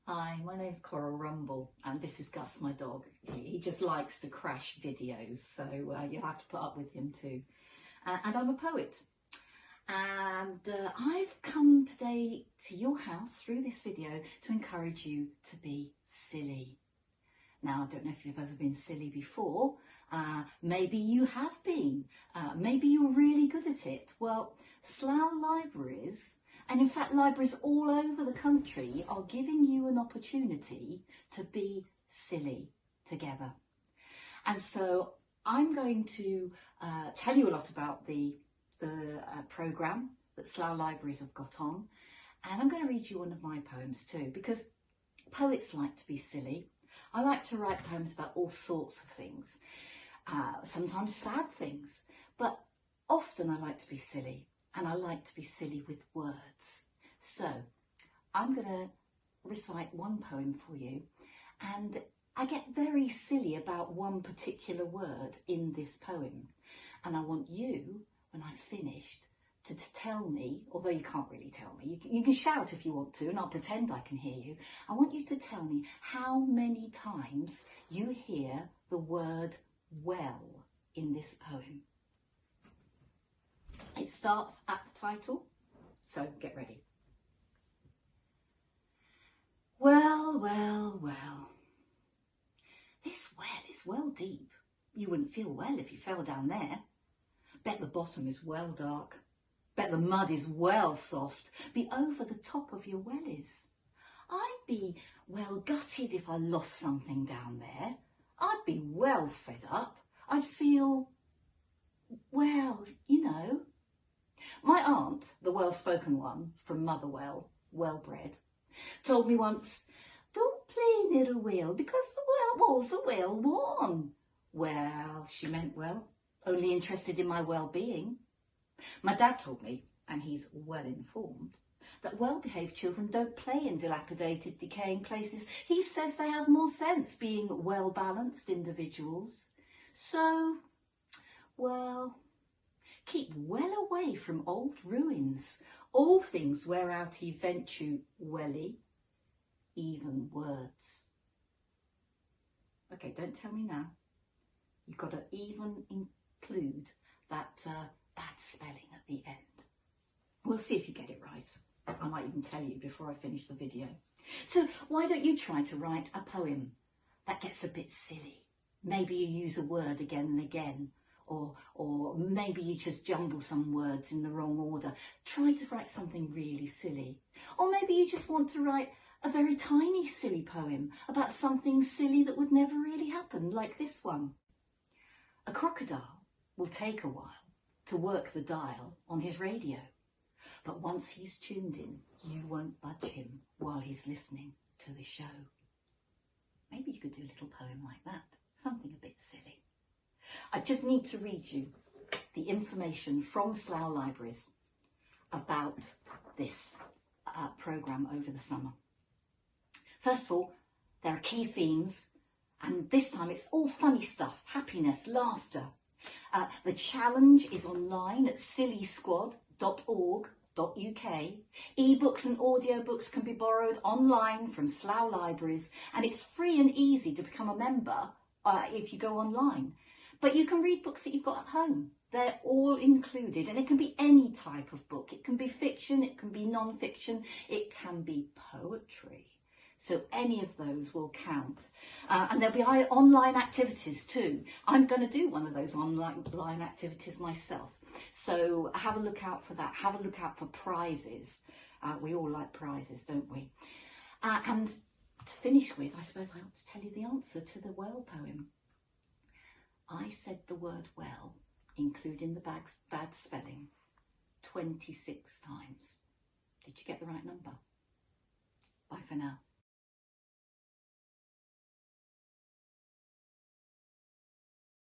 Hi, my name's Coral Rumble and this is Gus, my dog. He just likes to crash videos, so you'll have to put up with him too. And I'm a poet. And I've come today to your house through this video to encourage you to be silly. Now, I don't know if you've ever been silly before. Maybe you have been. Maybe you're really good at it. Well, Slough Libraries, and in fact libraries all over the country, are giving you an opportunity to be silly together. And so I'm going to tell you a lot about the programme that Slough Libraries have got on. And I'm going to read you one of my poems too, because poets like to be silly. I like to write poems about all sorts of things, sometimes sad things, but often I like to be silly, and I like to be silly with words. So I'm going to recite one poem for you, and I get very silly about one particular word in this poem, and I want you, when I've finished, to tell me, although you can't really tell me, you can shout if you want to and I'll pretend I can hear you. I want you to tell me how many times you hear the word well in this poem. It starts at the title, so get ready. Well, well, well. This well is well deep. You wouldn't feel well if you fell down there. Bet the bottom is well dark. Bet the mud is well soft. Be over the top of your wellies. I'd be well gutted if I lost something down there. I'd be well fed up. I'd feel, well, you know. My aunt, the well-spoken one from Motherwell, well-bred, told me once, don't play near a whale because the well walls are well worn. Well, she meant well, only interested in my well-being. My dad told me, and he's well informed, that well-behaved children don't play in dilapidated, decaying places. He says they have more sense, being well-balanced individuals. So, well, keep well away from old ruins. All things wear out eventually, even words. Okay, don't tell me now. You've got to even include that bad spelling at the end. We'll see if you get it right. I might even tell you before I finish the video. So why don't you try to write a poem that gets a bit silly? Maybe you use a word again and again, or maybe you just jumble some words in the wrong order. Try to write something really silly. Or maybe you just want to write a very tiny silly poem about something silly that would never really happen, like this one. A crocodile will take a while to work the dial on his radio, but once he's tuned in, you won't budge him while he's listening to the show. Maybe you could do a little poem like that, something a bit silly. I just need to read you the information from Slough Libraries about this programme over the summer. First of all, there are key themes, and this time it's all funny stuff, happiness, laughter. The challenge is online at sillysquad.org.uk. Ebooks and audiobooks can be borrowed online from Slough Libraries, and it's free and easy to become a member if you go online. But you can read books that you've got at home. They're all included, and it can be any type of book. It can be fiction, it can be non-fiction, it can be poetry. So any of those will count. And there'll be online activities too. I'm going to do one of those online activities myself. So have a look out for that. Have a look out for prizes. We all like prizes, don't we? And to finish with, I suppose I ought to tell you the answer to the well poem. I said the word well, including the bad spelling, 26 times. Did you get the right number? Bye for now.